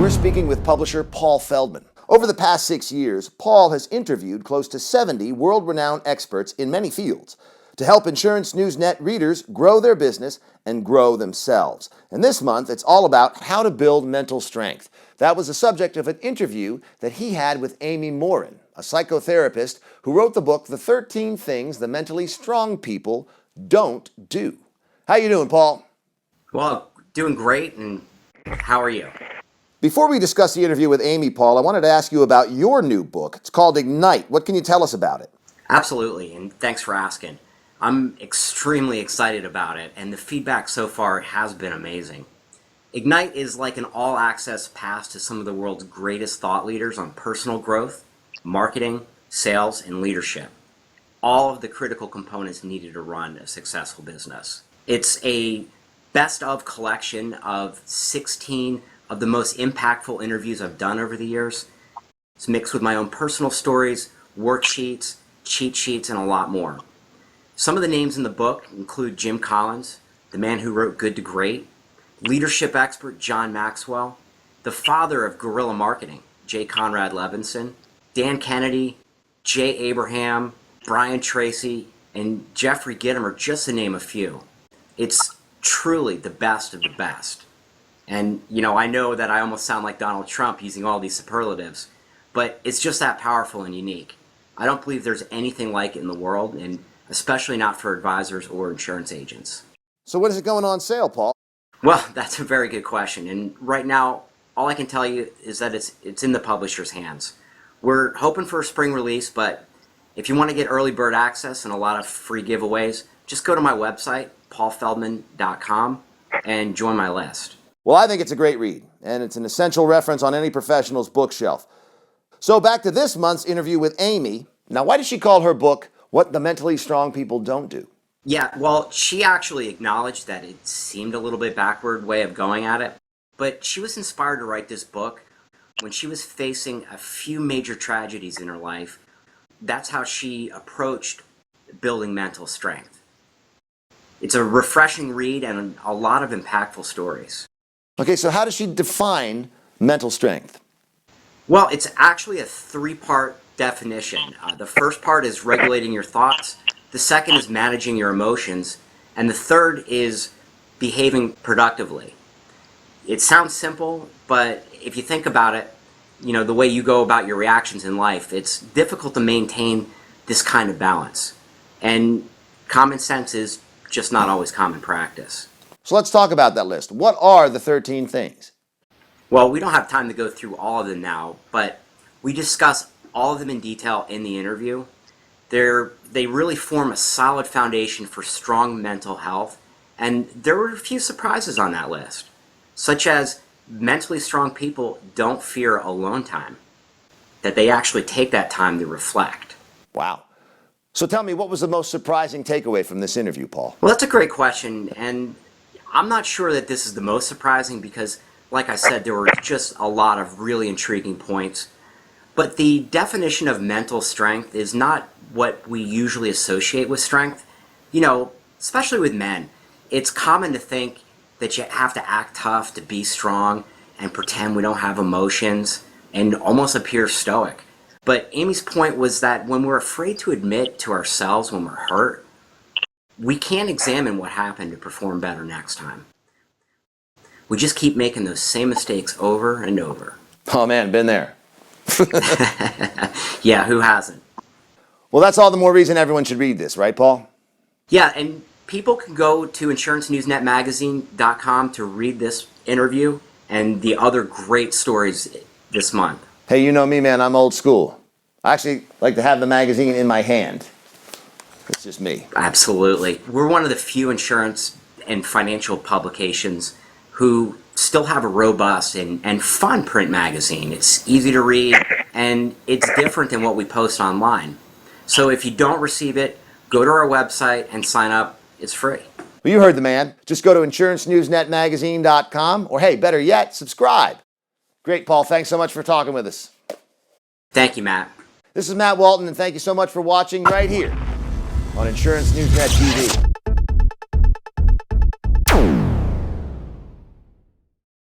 We're speaking with publisher Paul Feldman. Over the past 6 years, Paul has interviewed close to 70 world-renowned experts in many fields to help InsuranceNewsNet readers grow their business and grow themselves. And this month, it's all about how to build mental strength. That was the subject of an interview that he had with Amy Morin, a psychotherapist who wrote the book, The 13 Things the Mentally Strong People Don't Do. How you doing, Paul? Well, doing great, and how are you? Before we discuss the interview with Amy, Paul, I wanted to ask you about your new book. It's called Ignite. What can you tell us about it? Absolutely, and thanks for asking. I'm extremely excited about it, and the feedback so far has been amazing. Ignite is like an all-access pass to some of the world's greatest thought leaders on personal growth, marketing, sales, and leadership. All of the critical components needed to run a successful business. It's a best-of collection of 16 of the most impactful interviews I've done over the years. It's mixed with my own personal stories, worksheets, cheat sheets, and a lot more. Some of the names in the book include Jim Collins, the man who wrote Good to Great, leadership expert John Maxwell, the father of guerrilla marketing, J. Conrad Levinson, Dan Kennedy, Jay Abraham, Brian Tracy, and Jeffrey Gitomer, just to name a few. It's truly the best of the best. And, I know that I almost sound like Donald Trump using all these superlatives, but it's just that powerful and unique. I don't believe there's anything like it in the world, and especially not for advisors or insurance agents. So when is it going on sale, Paul? Well, that's a very good question, and right now, all I can tell you is that it's in the publisher's hands. We're hoping for a spring release, but if you want to get early bird access and a lot of free giveaways, just go to my website, paulfeldman.com, and join my list. Well, I think it's a great read, and it's an essential reference on any professional's bookshelf. So back to this month's interview with Amy. Now, why did she call her book What the Mentally Strong People Don't Do? Yeah, well, she actually acknowledged that it seemed a little bit backward way of going at it, but she was inspired to write this book when she was facing a few major tragedies in her life. That's how she approached building mental strength. It's a refreshing read and a lot of impactful stories. Okay, so how does she define mental strength? Well, it's actually a three-part definition. The first part is regulating your thoughts, the second is managing your emotions, and the third is behaving productively. It sounds simple, but if you think about it, the way you go about your reactions in life, it's difficult to maintain this kind of balance. And common sense is just not always common practice. So let's talk about that list. What are the 13 things? Well, we don't have time to go through all of them now, but we discuss all of them in detail in the interview. They really form a solid foundation for strong mental health, and there were a few surprises on that list, such as mentally strong people don't fear alone time, that they actually take that time to reflect. Wow. So tell me, what was the most surprising takeaway from this interview, Paul? Well, that's a great question, and I'm not sure that this is the most surprising because, like I said, there were just a lot of really intriguing points. But the definition of mental strength is not what we usually associate with strength. Especially with men, it's common to think that you have to act tough to be strong and pretend we don't have emotions and almost appear stoic. But Amy's point was that when we're afraid to admit to ourselves when we're hurt, we can't examine what happened to perform better next time. We just keep making those same mistakes over and over. Oh man, been there. Yeah, who hasn't? Well, that's all the more reason everyone should read this, right, Paul? Yeah, and people can go to InsuranceNewsNetMagazine.com to read this interview and the other great stories this month. Hey, you know me, man, I'm old school. I actually like to have the magazine in my hand. It's just me. Absolutely. We're one of the few insurance and financial publications who still have a robust and fun print magazine. It's easy to read, and it's different than what we post online. So if you don't receive it, go to our website and sign up. It's free. Well, you heard the man. Just go to InsuranceNewsNetMagazine.com, or hey, better yet, subscribe. Great, Paul. Thanks so much for talking with us. Thank you, Matt. This is Matt Walton, and thank you so much for watching right here on InsuranceNewsNet TV.